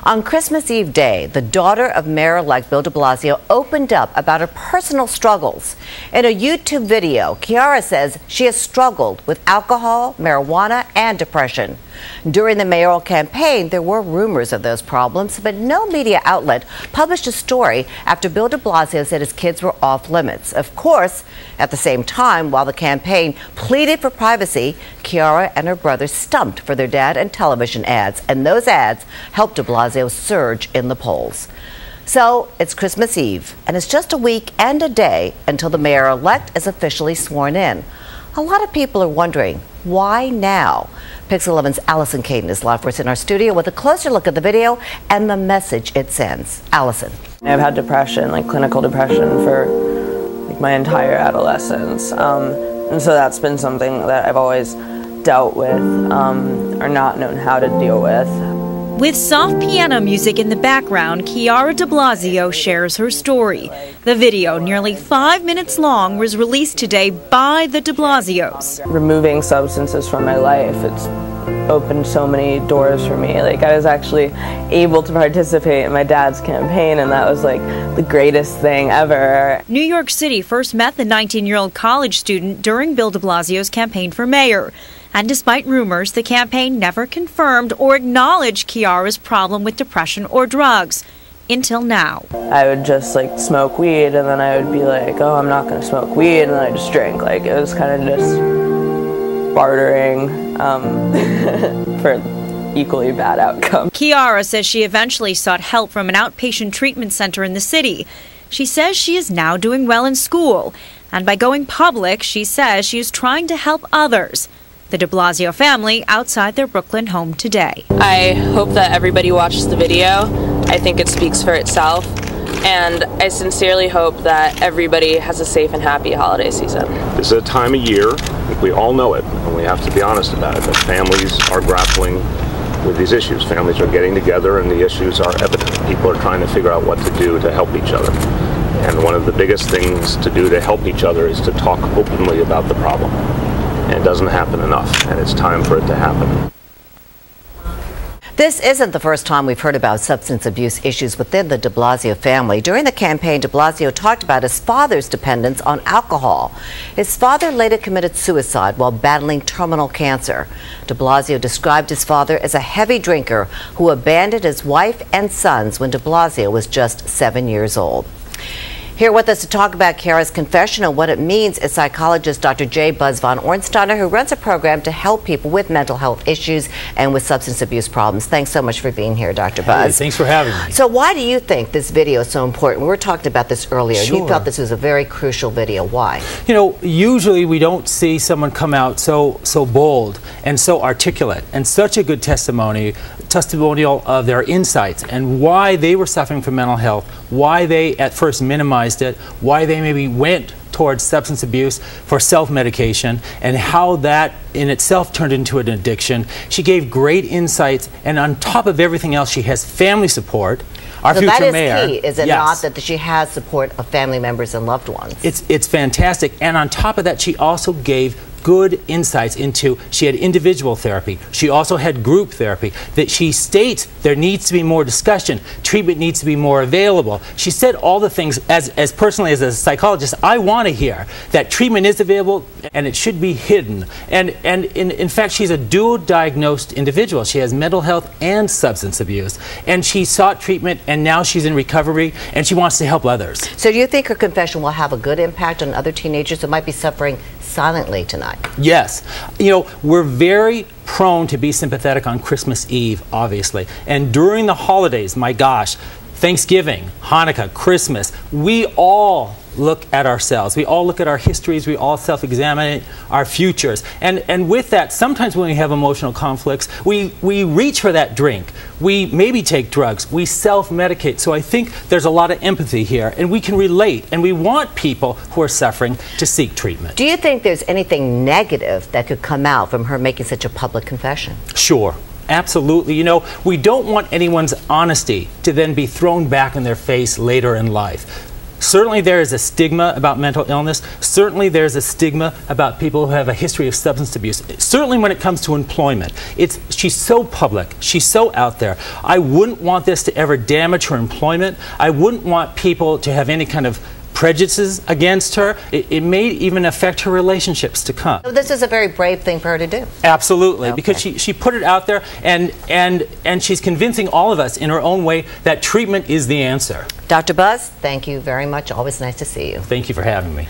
On Christmas Eve day, the daughter of Mayor-elect Bill de Blasio opened up about her personal struggles. In a YouTube video, Chiara says she has struggled with alcohol, marijuana, and depression. During the mayoral campaign, there were rumors of those problems, but no media outlet published a story after Bill de Blasio said his kids were off limits. Of course, at the same time, while the campaign pleaded for privacy, Chiara and her brother stumped for their dad and television ads, and those ads helped de Blasio surge in the polls. So it's Christmas Eve, and it's just a week and a day until the mayor-elect is officially sworn in. A lot of people are wondering, why now? Pix 11's Allison Caden is live for us in our studio with a closer look at the video and the message it sends. Allison. I've had depression, like clinical depression, for like my entire adolescence. And so that's been something that I've always dealt with or not known how to deal with. With soft piano music in the background, Chiara de Blasio shares her story. The video, nearly 5 minutes long, was released today by the de Blasios. Removing substances from my life, it's opened so many doors for me. Like, I was actually able to participate in my dad's campaign, and that was like the greatest thing ever. New York City first met the 19-year-old college student during Bill de Blasio's campaign for mayor. And despite rumors, the campaign never confirmed or acknowledged Chiara's problem with depression or drugs. Until now. I would just like smoke weed, and then I would be like, oh, I'm not going to smoke weed, and then I just drink. Like, it was kind of just bartering for equally bad outcome. Chiara says she eventually sought help from an outpatient treatment center in the city. She says she is now doing well in school, and by going public, she says she is trying to help others. The de Blasio family outside their Brooklyn home today. I hope that everybody watches the video. I think it speaks for itself, and I sincerely hope that everybody has a safe and happy holiday season. This is a time of year, I think we all know it, and we have to be honest about it, that families are grappling with these issues. Families are getting together and the issues are evident. People are trying to figure out what to do to help each other. And one of the biggest things to do to help each other is to talk openly about the problem. And it doesn't happen enough, and it's time for it to happen. This isn't the first time we've heard about substance abuse issues within the de Blasio family. During the campaign, de Blasio talked about his father's dependence on alcohol. His father later committed suicide while battling terminal cancer. De Blasio described his father as a heavy drinker who abandoned his wife and sons when de Blasio was just 7 years old. Here with us to talk about Chiara's confession and what it means is psychologist Dr. J. Buzz von Ornsteiner, who runs a program to help people with mental health issues and with substance abuse problems. Thanks so much for being here, Dr. Buzz. Hey, thanks for having me. So why do you think this video is so important? We were talking about this earlier. Sure. You felt this was a very crucial video. Why? You know, usually we don't see someone come out so bold and so articulate and such a good testimonial of their insights and why they were suffering from mental health, why they at first minimized it, why they maybe went towards substance abuse for self-medication, and how that in itself turned into an addiction. She gave great insights, and on top of everything else, she has family support. Our future mayor. That is key, is it not, that she has support of family members and loved ones? It's fantastic, and on top of that, she also gave good insights into, she had individual therapy, she also had group therapy, that she states there needs to be more discussion, treatment needs to be more available. She said all the things, as personally as a psychologist, I want to hear that treatment is available and it should be hidden. And in fact, she's a dual diagnosed individual. She has mental health and substance abuse. And she sought treatment, and now she's in recovery, and she wants to help others. So do you think her confession will have a good impact on other teenagers who might be suffering silently tonight? Yes. You know, we're very prone to be sympathetic on Christmas Eve, obviously. And during the holidays, my gosh, Thanksgiving, Hanukkah, Christmas, we all look at ourselves. We all look at our histories. We all self-examine our futures. And with that, sometimes when we have emotional conflicts, we reach for that drink. We maybe take drugs. We self-medicate. So I think there's a lot of empathy here, and we can relate. And we want people who are suffering to seek treatment. Do you think there's anything negative that could come out from her making such a public confession? Sure. Absolutely. You know, we don't want anyone's honesty to then be thrown back in their face later in life. Certainly there is a stigma about mental illness. Certainly there's a stigma about people who have a history of substance abuse. Certainly when it comes to employment. She's so public. She's so out there. I wouldn't want this to ever damage her employment. I wouldn't want people to have any kind of prejudices against her. It may even affect her relationships to come. So this is a very brave thing for her to do. Absolutely, okay. Because she put it out there, and she's convincing all of us in her own way that treatment is the answer. Dr. Buzz, thank you very much. Always nice to see you. Thank you for having me.